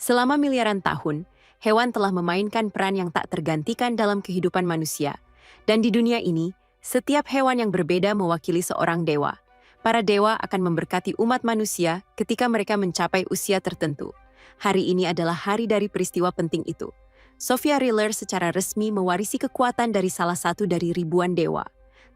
Selama miliaran tahun, hewan telah memainkan peran yang tak tergantikan dalam kehidupan manusia. Dan di dunia ini, setiap hewan yang berbeda mewakili seorang dewa. Para dewa akan memberkati umat manusia ketika mereka mencapai usia tertentu. Hari ini adalah hari dari peristiwa penting itu. Sophia Riller secara resmi mewarisi kekuatan dari salah satu dari ribuan dewa.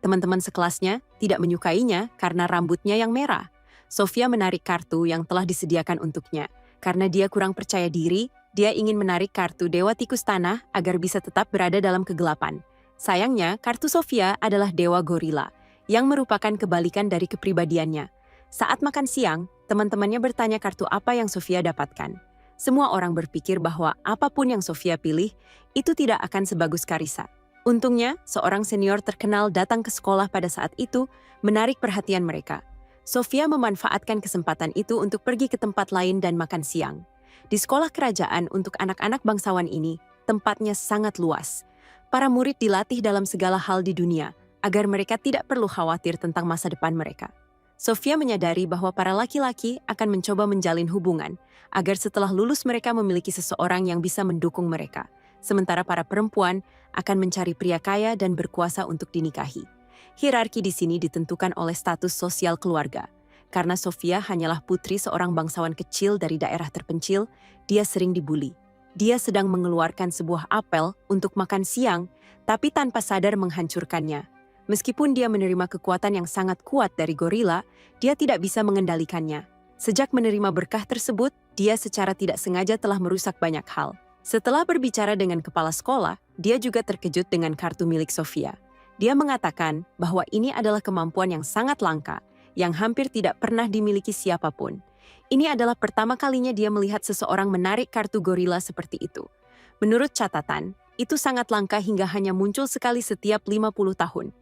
Teman-teman sekelasnya tidak menyukainya karena rambutnya yang merah. Sophia menarik kartu yang telah disediakan untuknya. Karena dia kurang percaya diri, dia ingin menarik kartu Dewa Tikus Tanah agar bisa tetap berada dalam kegelapan. Sayangnya, kartu Sophia adalah Dewa Gorila, yang merupakan kebalikan dari kepribadiannya. Saat makan siang, teman-temannya bertanya kartu apa yang Sophia dapatkan. Semua orang berpikir bahwa apapun yang Sophia pilih, itu tidak akan sebagus Carissa. Untungnya, seorang senior terkenal datang ke sekolah pada saat itu, menarik perhatian mereka. Sophia memanfaatkan kesempatan itu untuk pergi ke tempat lain dan makan siang. Di sekolah kerajaan untuk anak-anak bangsawan ini, tempatnya sangat luas. Para murid dilatih dalam segala hal di dunia, agar mereka tidak perlu khawatir tentang masa depan mereka. Sophia menyadari bahwa para laki-laki akan mencoba menjalin hubungan, agar setelah lulus mereka memiliki seseorang yang bisa mendukung mereka. Sementara para perempuan akan mencari pria kaya dan berkuasa untuk dinikahi. Hierarki di sini ditentukan oleh status sosial keluarga. Karena Sophia hanyalah putri seorang bangsawan kecil dari daerah terpencil, dia sering dibuli. Dia sedang mengeluarkan sebuah apel untuk makan siang, tapi tanpa sadar menghancurkannya. Meskipun dia menerima kekuatan yang sangat kuat dari gorila, dia tidak bisa mengendalikannya. Sejak menerima berkah tersebut, dia secara tidak sengaja telah merusak banyak hal. Setelah berbicara dengan kepala sekolah, dia juga terkejut dengan kartu milik Sophia. Dia mengatakan bahwa ini adalah kemampuan yang sangat langka, yang hampir tidak pernah dimiliki siapapun. Ini adalah pertama kalinya dia melihat seseorang menarik kartu gorila seperti itu. Menurut catatan, itu sangat langka hingga hanya muncul sekali setiap 50 tahun.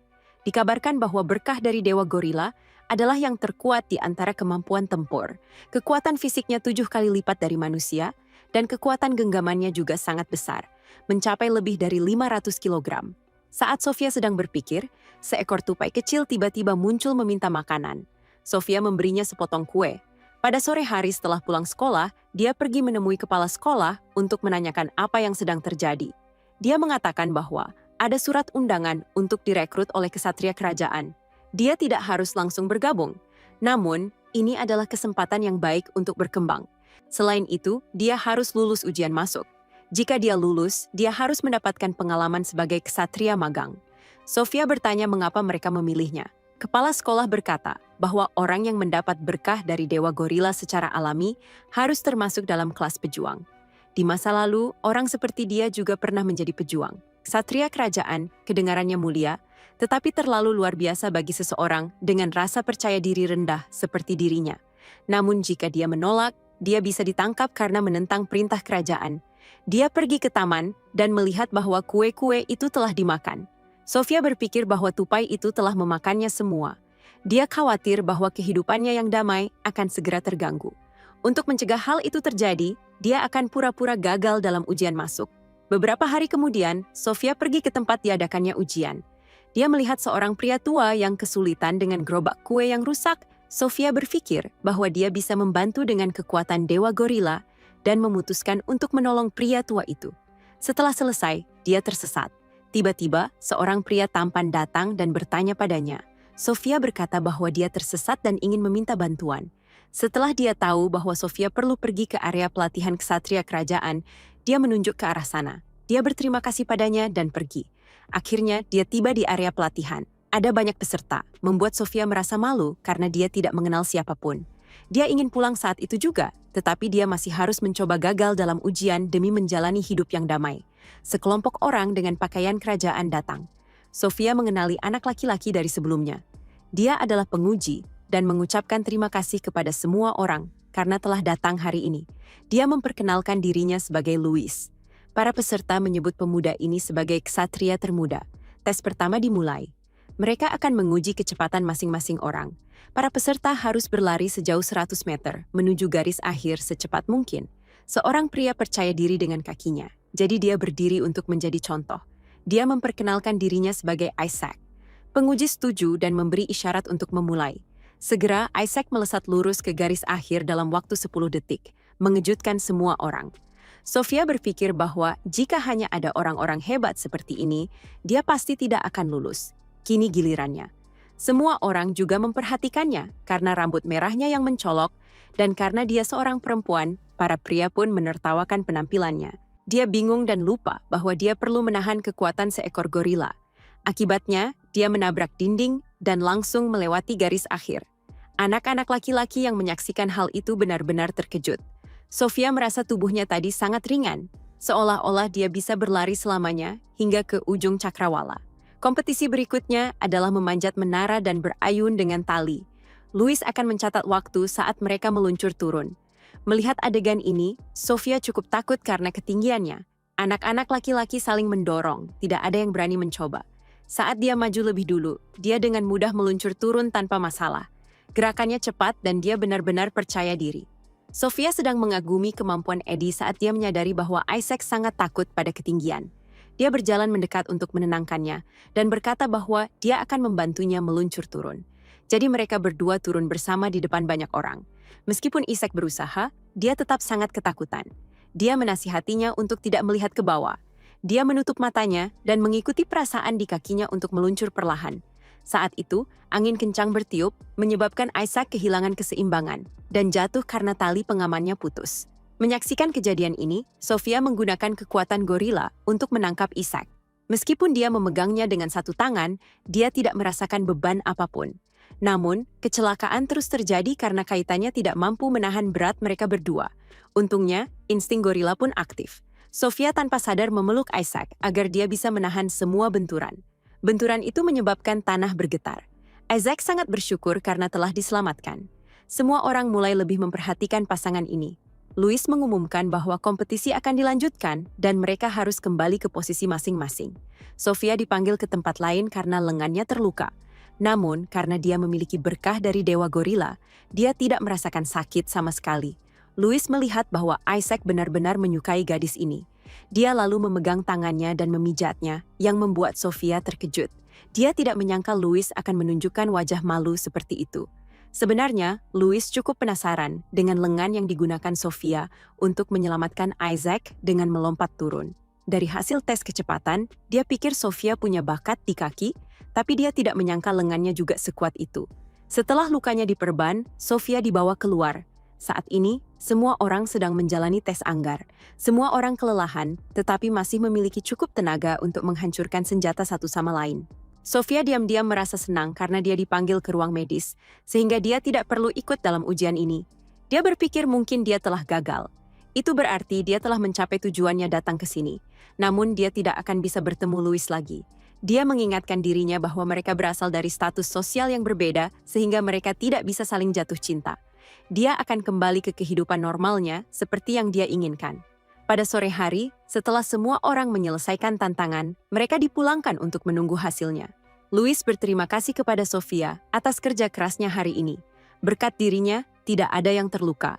Dikabarkan bahwa berkah dari Dewa Gorila adalah yang terkuat di antara kemampuan tempur. Kekuatan fisiknya 7 kali lipat dari manusia, dan kekuatan genggamannya juga sangat besar, mencapai lebih dari 500 kilogram. Saat Sophia sedang berpikir, seekor tupai kecil tiba-tiba muncul meminta makanan. Sophia memberinya sepotong kue. Pada sore hari setelah pulang sekolah, dia pergi menemui kepala sekolah untuk menanyakan apa yang sedang terjadi. Dia mengatakan bahwa ada surat undangan untuk direkrut oleh kesatria kerajaan. Dia tidak harus langsung bergabung. Namun, ini adalah kesempatan yang baik untuk berkembang. Selain itu, dia harus lulus ujian masuk. Jika dia lulus, dia harus mendapatkan pengalaman sebagai ksatria magang. Sophia bertanya mengapa mereka memilihnya. Kepala sekolah berkata bahwa orang yang mendapat berkah dari Dewa Gorila secara alami harus termasuk dalam kelas pejuang. Di masa lalu, orang seperti dia juga pernah menjadi pejuang. Ksatria kerajaan, kedengarannya mulia, tetapi terlalu luar biasa bagi seseorang dengan rasa percaya diri rendah seperti dirinya. Namun jika dia menolak, dia bisa ditangkap karena menentang perintah kerajaan. Dia pergi ke taman dan melihat bahwa kue-kue itu telah dimakan. Sophia berpikir bahwa tupai itu telah memakannya semua. Dia khawatir bahwa kehidupannya yang damai akan segera terganggu. Untuk mencegah hal itu terjadi, dia akan pura-pura gagal dalam ujian masuk. Beberapa hari kemudian, Sophia pergi ke tempat diadakannya ujian. Dia melihat seorang pria tua yang kesulitan dengan gerobak kue yang rusak. Sophia berpikir bahwa dia bisa membantu dengan kekuatan Dewa Gorila dan memutuskan untuk menolong pria tua itu. Setelah selesai, dia tersesat. Tiba-tiba, seorang pria tampan datang dan bertanya padanya. Sophia berkata bahwa dia tersesat dan ingin meminta bantuan. Setelah dia tahu bahwa Sophia perlu pergi ke area pelatihan ksatria kerajaan, dia menunjuk ke arah sana. Dia berterima kasih padanya dan pergi. Akhirnya, dia tiba di area pelatihan. Ada banyak peserta, membuat Sophia merasa malu karena dia tidak mengenal siapapun. Dia ingin pulang saat itu juga, tetapi dia masih harus mencoba gagal dalam ujian demi menjalani hidup yang damai. Sekelompok orang dengan pakaian kerajaan datang. Sophia mengenali anak laki-laki dari sebelumnya. Dia adalah penguji dan mengucapkan terima kasih kepada semua orang karena telah datang hari ini. Dia memperkenalkan dirinya sebagai Louis. Para peserta menyebut pemuda ini sebagai ksatria termuda. Tes pertama dimulai. Mereka akan menguji kecepatan masing-masing orang. Para peserta harus berlari sejauh 100 meter menuju garis akhir secepat mungkin. Seorang pria percaya diri dengan kakinya, jadi dia berdiri untuk menjadi contoh. Dia memperkenalkan dirinya sebagai Isaac. Penguji setuju dan memberi isyarat untuk memulai. Segera Isaac melesat lurus ke garis akhir dalam waktu 10 detik. mengejutkan semua orang. Sofia berpikir bahwa jika hanya ada orang-orang hebat seperti ini, dia pasti tidak akan lulus. Kini gilirannya. Semua orang juga memperhatikannya karena rambut merahnya yang mencolok dan karena dia seorang perempuan, para pria pun menertawakan penampilannya. Dia bingung dan lupa bahwa dia perlu menahan kekuatan seekor gorila. Akibatnya, dia menabrak dinding dan langsung melewati garis akhir. Anak-anak laki-laki yang menyaksikan hal itu benar-benar terkejut. Sofia merasa tubuhnya tadi sangat ringan, seolah-olah dia bisa berlari selamanya hingga ke ujung cakrawala. Kompetisi berikutnya adalah memanjat menara dan berayun dengan tali. Louis akan mencatat waktu saat mereka meluncur turun. Melihat adegan ini, Sofia cukup takut karena ketinggiannya. Anak-anak laki-laki saling mendorong, tidak ada yang berani mencoba. Saat dia maju lebih dulu, dia dengan mudah meluncur turun tanpa masalah. Gerakannya cepat dan dia benar-benar percaya diri. Sofia sedang mengagumi kemampuan Eddie saat dia menyadari bahwa Isaac sangat takut pada ketinggian. Dia berjalan mendekat untuk menenangkannya dan berkata bahwa dia akan membantunya meluncur turun. Jadi mereka berdua turun bersama di depan banyak orang. Meskipun Isaac berusaha, dia tetap sangat ketakutan. Dia menasihatinya untuk tidak melihat ke bawah. Dia menutup matanya dan mengikuti perasaan di kakinya untuk meluncur perlahan. Saat itu, angin kencang bertiup, menyebabkan Isaac kehilangan keseimbangan dan jatuh karena tali pengamannya putus. Menyaksikan kejadian ini, Sofia menggunakan kekuatan gorila untuk menangkap Isaac. Meskipun dia memegangnya dengan satu tangan, dia tidak merasakan beban apapun. Namun, kecelakaan terus terjadi karena kaitannya tidak mampu menahan berat mereka berdua. Untungnya, insting gorila pun aktif. Sofia tanpa sadar memeluk Isaac agar dia bisa menahan semua benturan. Benturan itu menyebabkan tanah bergetar. Isaac sangat bersyukur karena telah diselamatkan. Semua orang mulai lebih memperhatikan pasangan ini. Louis mengumumkan bahwa kompetisi akan dilanjutkan dan mereka harus kembali ke posisi masing-masing. Sofia dipanggil ke tempat lain karena lengannya terluka. Namun, karena dia memiliki berkah dari Dewa Gorila, dia tidak merasakan sakit sama sekali. Louis melihat bahwa Isaac benar-benar menyukai gadis ini. Dia lalu memegang tangannya dan memijatnya, yang membuat Sofia terkejut. Dia tidak menyangka Louis akan menunjukkan wajah malu seperti itu. Sebenarnya, Louis cukup penasaran dengan lengan yang digunakan Sofia untuk menyelamatkan Isaac dengan melompat turun. Dari hasil tes kecepatan, dia pikir Sofia punya bakat di kaki, tapi dia tidak menyangka lengannya juga sekuat itu. Setelah lukanya diperban, Sofia dibawa keluar. Saat ini, semua orang sedang menjalani tes anggar. Semua orang kelelahan, tetapi masih memiliki cukup tenaga untuk menghancurkan senjata satu sama lain. Sofia diam-diam merasa senang karena dia dipanggil ke ruang medis, sehingga dia tidak perlu ikut dalam ujian ini. Dia berpikir mungkin dia telah gagal. Itu berarti dia telah mencapai tujuannya datang ke sini. Namun dia tidak akan bisa bertemu Louis lagi. Dia mengingatkan dirinya bahwa mereka berasal dari status sosial yang berbeda, sehingga mereka tidak bisa saling jatuh cinta. Dia akan kembali ke kehidupan normalnya seperti yang dia inginkan. Pada sore hari, setelah semua orang menyelesaikan tantangan, mereka dipulangkan untuk menunggu hasilnya. Louis berterima kasih kepada Sofia atas kerja kerasnya hari ini. Berkat dirinya, tidak ada yang terluka.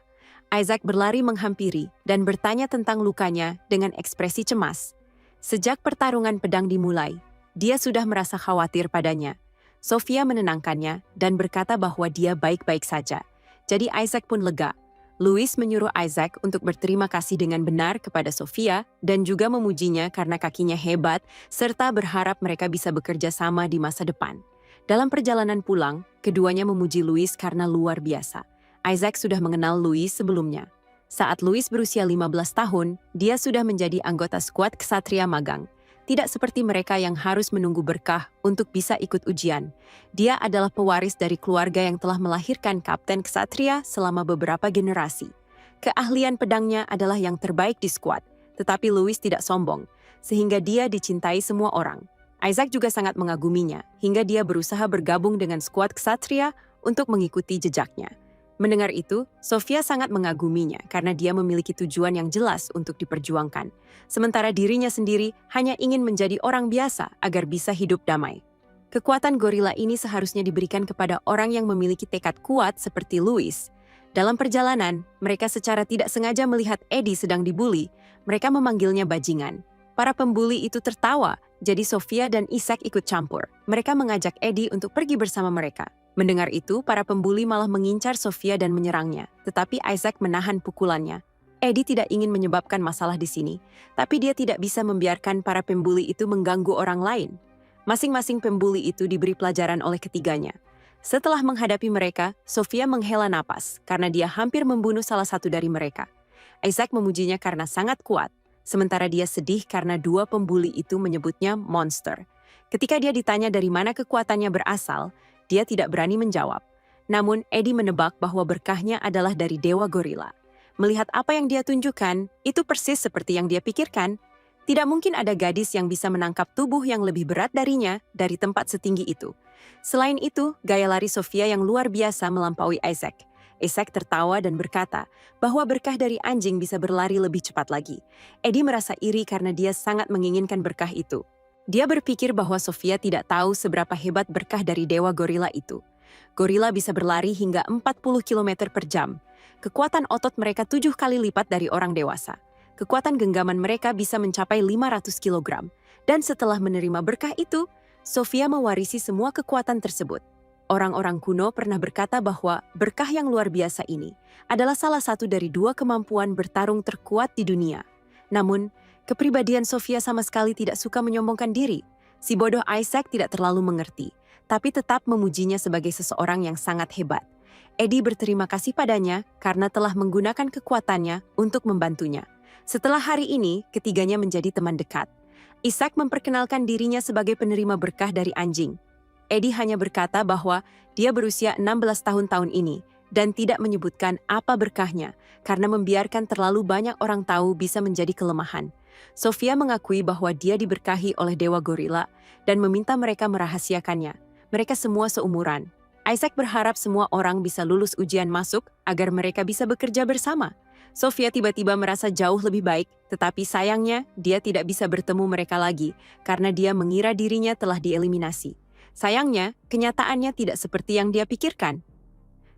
Isaac berlari menghampiri dan bertanya tentang lukanya dengan ekspresi cemas. Sejak pertarungan pedang dimulai, dia sudah merasa khawatir padanya. Sofia menenangkannya dan berkata bahwa dia baik-baik saja. Jadi Isaac pun lega. Louis menyuruh Isaac untuk berterima kasih dengan benar kepada Sofia dan juga memujinya karena kakinya hebat serta berharap mereka bisa bekerja sama di masa depan. Dalam perjalanan pulang, keduanya memuji Louis karena luar biasa. Isaac sudah mengenal Louis sebelumnya. Saat Louis berusia 15 tahun, dia sudah menjadi anggota skuad ksatria magang. Tidak seperti mereka yang harus menunggu berkah untuk bisa ikut ujian. Dia adalah pewaris dari keluarga yang telah melahirkan kapten ksatria selama beberapa generasi. Keahlian pedangnya adalah yang terbaik di skuad, tetapi Louis tidak sombong, sehingga dia dicintai semua orang. Isaac juga sangat mengaguminya, hingga dia berusaha bergabung dengan skuad ksatria untuk mengikuti jejaknya. Mendengar itu, Sofia sangat mengaguminya karena dia memiliki tujuan yang jelas untuk diperjuangkan. Sementara dirinya sendiri hanya ingin menjadi orang biasa agar bisa hidup damai. Kekuatan gorila ini seharusnya diberikan kepada orang yang memiliki tekad kuat seperti Louis. Dalam perjalanan, mereka secara tidak sengaja melihat Eddie sedang dibuli. Mereka memanggilnya bajingan. Para pembuli itu tertawa, jadi Sofia dan Isaac ikut campur. Mereka mengajak Eddie untuk pergi bersama mereka. Mendengar itu, para pembuli malah mengincar Sofia dan menyerangnya, tetapi Isaac menahan pukulannya. Eddie tidak ingin menyebabkan masalah di sini, tapi dia tidak bisa membiarkan para pembuli itu mengganggu orang lain. Masing-masing pembuli itu diberi pelajaran oleh ketiganya. Setelah menghadapi mereka, Sofia menghela napas karena dia hampir membunuh salah satu dari mereka. Isaac memujinya karena sangat kuat, sementara dia sedih karena dua pembuli itu menyebutnya monster. Ketika dia ditanya dari mana kekuatannya berasal, dia tidak berani menjawab. Namun, Eddie menebak bahwa berkahnya adalah dari Dewa Gorila. Melihat apa yang dia tunjukkan, itu persis seperti yang dia pikirkan. Tidak mungkin ada gadis yang bisa menangkap tubuh yang lebih berat darinya dari tempat setinggi itu. Selain itu, gaya lari Sofia yang luar biasa melampaui Isaac. Isaac tertawa dan berkata bahwa berkah dari anjing bisa berlari lebih cepat lagi. Eddie merasa iri karena dia sangat menginginkan berkah itu. Dia berpikir bahwa Sofia tidak tahu seberapa hebat berkah dari Dewa Gorila itu. Gorila bisa berlari hingga 40 km per jam. Kekuatan otot mereka 7 kali lipat dari orang dewasa. Kekuatan genggaman mereka bisa mencapai 500 kg. Dan setelah menerima berkah itu, Sofia mewarisi semua kekuatan tersebut. Orang-orang kuno pernah berkata bahwa berkah yang luar biasa ini adalah salah satu dari dua kemampuan bertarung terkuat di dunia. Namun, kepribadian Sofia sama sekali tidak suka menyombongkan diri. Si bodoh Isaac tidak terlalu mengerti, tapi tetap memujinya sebagai seseorang yang sangat hebat. Eddie berterima kasih padanya karena telah menggunakan kekuatannya untuk membantunya. Setelah hari ini, ketiganya menjadi teman dekat. Isaac memperkenalkan dirinya sebagai penerima berkah dari anjing. Eddie hanya berkata bahwa dia berusia 16 tahun ini dan tidak menyebutkan apa berkahnya karena membiarkan terlalu banyak orang tahu bisa menjadi kelemahan. Sofia mengakui bahwa dia diberkahi oleh Dewa Gorila dan meminta mereka merahasiakannya. Mereka semua seumuran. Isaac berharap semua orang bisa lulus ujian masuk agar mereka bisa bekerja bersama. Sofia tiba-tiba merasa jauh lebih baik, tetapi sayangnya dia tidak bisa bertemu mereka lagi karena dia mengira dirinya telah dieliminasi. Sayangnya, kenyataannya tidak seperti yang dia pikirkan.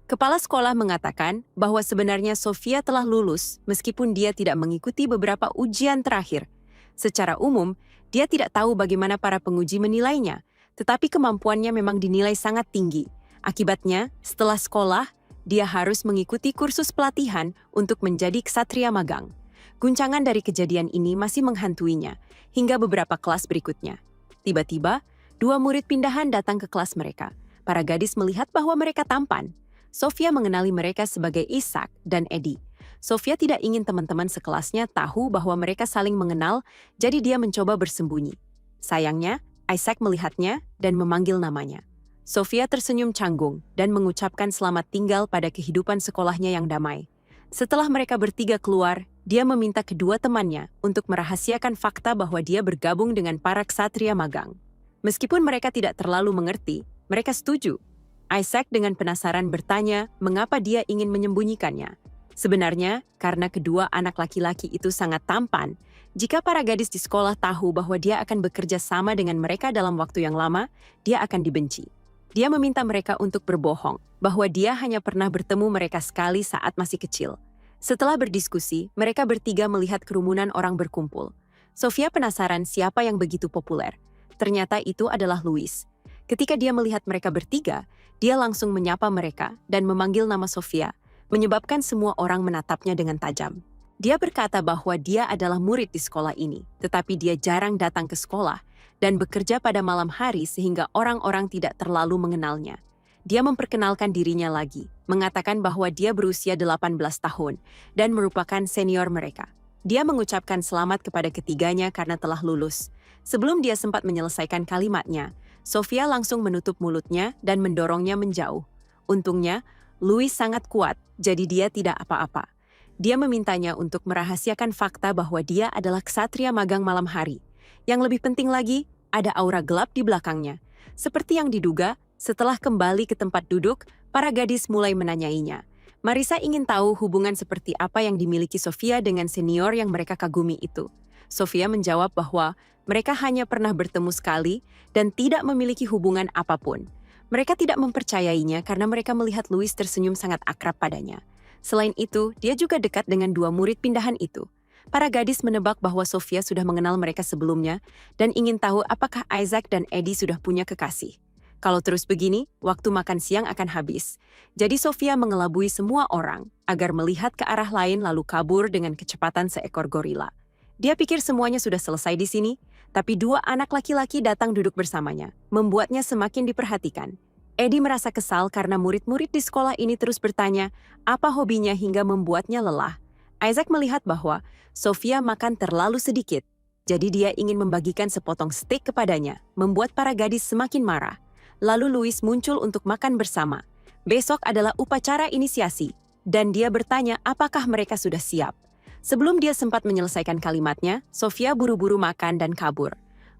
Kepala sekolah mengatakan bahwa sebenarnya Sofia telah lulus meskipun dia tidak mengikuti beberapa ujian terakhir. Secara umum, dia tidak tahu bagaimana para penguji menilainya, tetapi kemampuannya memang dinilai sangat tinggi. Akibatnya, setelah sekolah, dia harus mengikuti kursus pelatihan untuk menjadi ksatria magang. Guncangan dari kejadian ini masih menghantuinya hingga beberapa kelas berikutnya. Tiba-tiba, dua murid pindahan datang ke kelas mereka. Para gadis melihat bahwa mereka tampan. Sofia mengenali mereka sebagai Isaac dan Eddie. Sofia tidak ingin teman-teman sekelasnya tahu bahwa mereka saling mengenal, jadi dia mencoba bersembunyi. Sayangnya, Isaac melihatnya dan memanggil namanya. Sofia tersenyum canggung dan mengucapkan selamat tinggal pada kehidupan sekolahnya yang damai. Setelah mereka bertiga keluar, dia meminta kedua temannya untuk merahasiakan fakta bahwa dia bergabung dengan para ksatria magang. Meskipun mereka tidak terlalu mengerti, mereka setuju. Isaac dengan penasaran bertanya mengapa dia ingin menyembunyikannya. Sebenarnya, karena kedua anak laki-laki itu sangat tampan, jika para gadis di sekolah tahu bahwa dia akan bekerja sama dengan mereka dalam waktu yang lama, dia akan dibenci. Dia meminta mereka untuk berbohong bahwa dia hanya pernah bertemu mereka sekali saat masih kecil. Setelah berdiskusi, mereka bertiga melihat kerumunan orang berkumpul. Sofia penasaran siapa yang begitu populer. Ternyata itu adalah Louis. Ketika dia melihat mereka bertiga, dia langsung menyapa mereka dan memanggil nama Sofia, menyebabkan semua orang menatapnya dengan tajam. Dia berkata bahwa dia adalah murid di sekolah ini, tetapi dia jarang datang ke sekolah dan bekerja pada malam hari sehingga orang-orang tidak terlalu mengenalnya. Dia memperkenalkan dirinya lagi, mengatakan bahwa dia berusia 18 tahun dan merupakan senior mereka. Dia mengucapkan selamat kepada ketiganya karena telah lulus. Sebelum dia sempat menyelesaikan kalimatnya, Sofia langsung menutup mulutnya dan mendorongnya menjauh. Untungnya, Louis sangat kuat, jadi dia tidak apa-apa. Dia memintanya untuk merahasiakan fakta bahwa dia adalah ksatria magang malam hari. Yang lebih penting lagi, ada aura gelap di belakangnya. Seperti yang diduga, setelah kembali ke tempat duduk, para gadis mulai menanyainya. Marissa ingin tahu hubungan seperti apa yang dimiliki Sofia dengan senior yang mereka kagumi itu. Sofia menjawab bahwa mereka hanya pernah bertemu sekali dan tidak memiliki hubungan apapun. Mereka tidak mempercayainya karena mereka melihat Louis tersenyum sangat akrab padanya. Selain itu, dia juga dekat dengan dua murid pindahan itu. Para gadis menebak bahwa Sofia sudah mengenal mereka sebelumnya dan ingin tahu apakah Isaac dan Eddie sudah punya kekasih. Kalau terus begini, waktu makan siang akan habis. Jadi Sofia mengelabui semua orang agar melihat ke arah lain lalu kabur dengan kecepatan seekor gorila. Dia pikir semuanya sudah selesai di sini, tapi dua anak laki-laki datang duduk bersamanya, membuatnya semakin diperhatikan. Eddie merasa kesal karena murid-murid di sekolah ini terus bertanya apa hobinya hingga membuatnya lelah. Isaac melihat bahwa Sofia makan terlalu sedikit, jadi dia ingin membagikan sepotong steak kepadanya, membuat para gadis semakin marah. Lalu Louis muncul untuk makan bersama. Besok adalah upacara inisiasi, dan dia bertanya apakah mereka sudah siap. Sebelum dia sempat menyelesaikan kalimatnya, Sofia buru-buru makan dan kabur.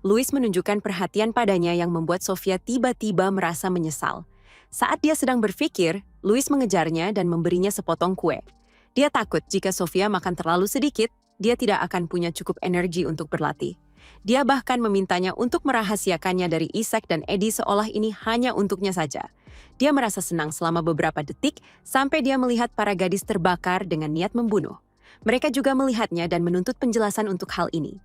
Louis menunjukkan perhatian padanya yang membuat Sofia tiba-tiba merasa menyesal. Saat dia sedang berpikir, Louis mengejarnya dan memberinya sepotong kue. Dia takut jika Sofia makan terlalu sedikit, dia tidak akan punya cukup energi untuk berlatih. Dia bahkan memintanya untuk merahasiakannya dari Isaac dan Eddie seolah ini hanya untuknya saja. Dia merasa senang selama beberapa detik sampai dia melihat para gadis terbakar dengan niat membunuh. Mereka juga melihatnya dan menuntut penjelasan untuk hal ini.